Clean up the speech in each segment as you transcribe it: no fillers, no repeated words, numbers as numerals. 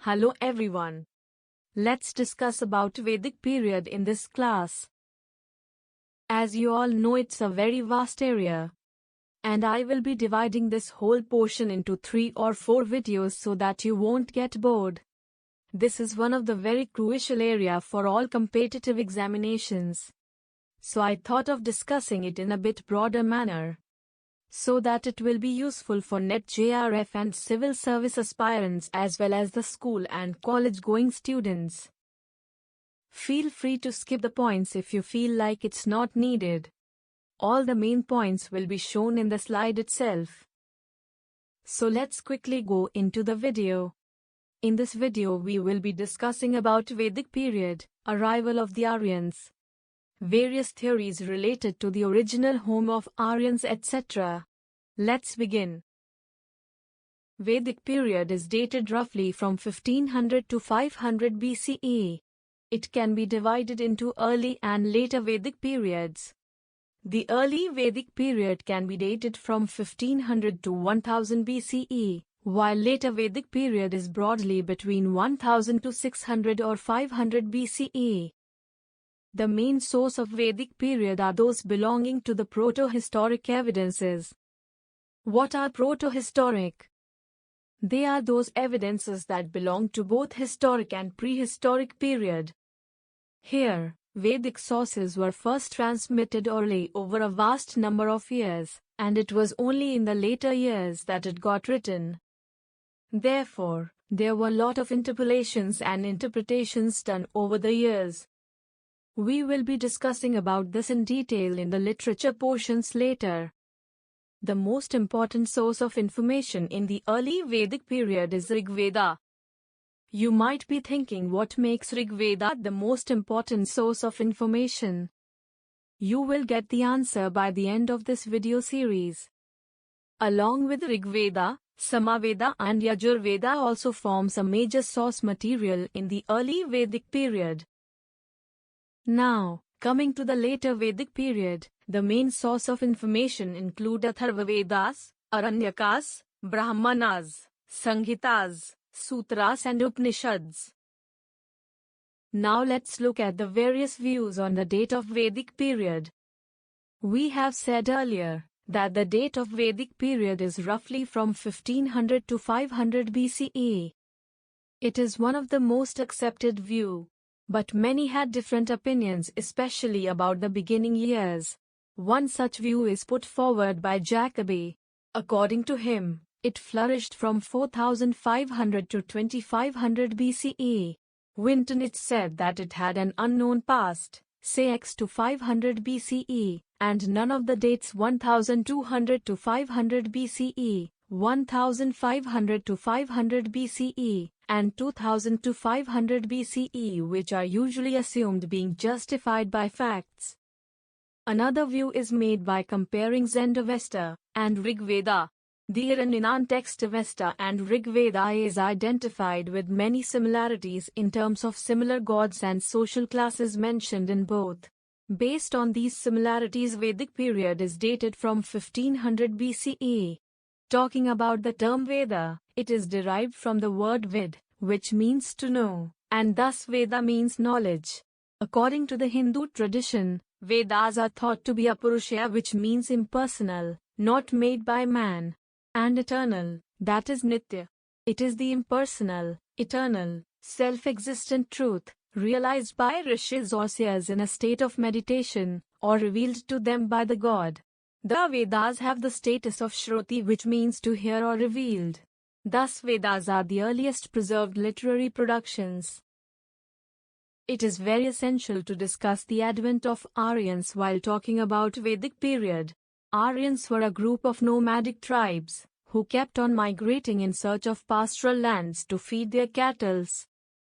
Hello everyone. Let's discuss about Vedic period in this class. As you all know, it's a very vast area. And I will be dividing this whole portion into 3 or 4 videos so that you won't get bored. This is one of the very crucial area for all competitive examinations. So I thought of discussing it in a bit broader manner, so that it will be useful for NET JRF and civil service aspirants as well as the school and college going students. Feel free to skip the points if you feel like it's not needed. All the main points will be shown in the slide itself. So let's quickly go into the video. In this video we will be discussing about Vedic period, arrival of the Aryans, various theories related to the original home of Aryans, etc. Let's begin. Vedic period is dated roughly from 1500 to 500 BCE. It can be divided into early and later Vedic periods. The early Vedic period can be dated from 1500 to 1000 BCE, while later Vedic period is broadly between 1000 to 600 or 500 BCE. The main source of Vedic period are those belonging to the proto-historic evidences. What are proto-historic? They are those evidences that belong to both historic and prehistoric period. Here, Vedic sources were first transmitted orally over a vast number of years, and it was only in the later years that it got written. Therefore, there were a lot of interpolations and interpretations done over the years. We will be discussing about this in detail in the literature portions later. The most important source of information in the early Vedic period is Rig Veda. You might be thinking, what makes Rig Veda the most important source of information? You will get the answer by the end of this video series. Along with Rig Veda, Samaveda and Yajur Veda also forms a major source material in the early Vedic period. Now, coming to the later Vedic period, the main source of information include Atharva Vedas, Aranyakas, Brahmanas, Samhitas, Sutras and Upanishads. Now let's look at the various views on the date of Vedic period. We have said earlier that the date of Vedic period is roughly from 1500 to 500 BCE. It is one of the most accepted view. But many had different opinions, especially about the beginning years. One such view is put forward by Jacobi. According to him, it flourished from 4500 to 2500 BCE. Winton said that it had an unknown past, say X to 500 BCE, and none of the dates 1200 to 500 BCE, 1500 to 500 BCE, and 2000 to 500 BCE, which are usually assumed being justified by facts. Another view is made by comparing Zendavesta and Rig Veda. The Iranian text Avesta and Rig Veda is identified with many similarities in terms of similar gods and social classes mentioned in both. Based on these similarities, Vedic period is dated from 1500 BCE. Talking about the term Veda, it is derived from the word Ved, which means to know, and thus Veda means knowledge. According to the Hindu tradition, Vedas are thought to be apurusha, which means impersonal, not made by man, and eternal, that is Nitya. It is the impersonal, eternal, self-existent truth, realized by rishis or seers in a state of meditation, or revealed to them by the god. The Vedas have the status of Shruti, which means to hear or revealed. Thus Vedas are the earliest preserved literary productions. It is very essential to discuss the advent of Aryans while talking about Vedic period. Aryans were a group of nomadic tribes, who kept on migrating in search of pastoral lands to feed their cattle.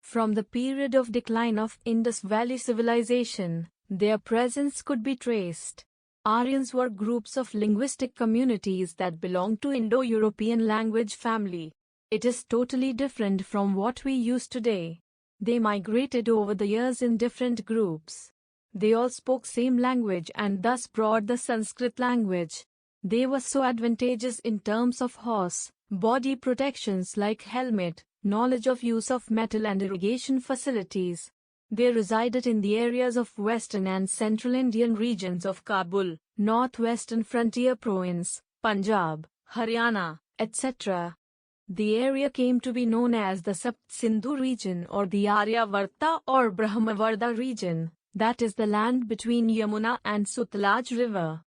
From the period of decline of Indus Valley civilization, their presence could be traced. Aryans were groups of linguistic communities that belonged to Indo-European language family. It is totally different from what we use today. They migrated over the years in different groups. They all spoke same language and thus brought the Sanskrit language. They were so advantageous in terms of horse, body protections like helmet, knowledge of use of metal and irrigation facilities. They resided in the areas of western and central Indian regions of Kabul, northwestern frontier province, Punjab, Haryana, etc. The area came to be known as the Sapt-Sindhu region or the Aryavarta or Brahmavarta region, that is the land between Yamuna and Sutlej river.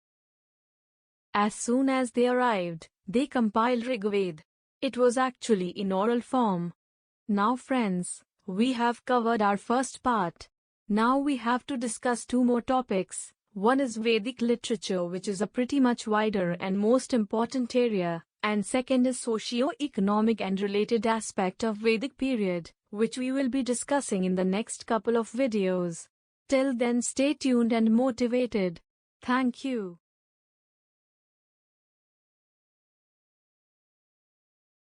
As soon as they arrived, they compiled Rigveda. It was actually in oral form. Now friends, we have covered our first part. Now we have to discuss two more topics. One is Vedic literature, which is a pretty much wider and most important area, and second is socio-economic and related aspect of Vedic period, which we will be discussing in the next couple of videos. Till then, stay tuned and motivated. Thank you.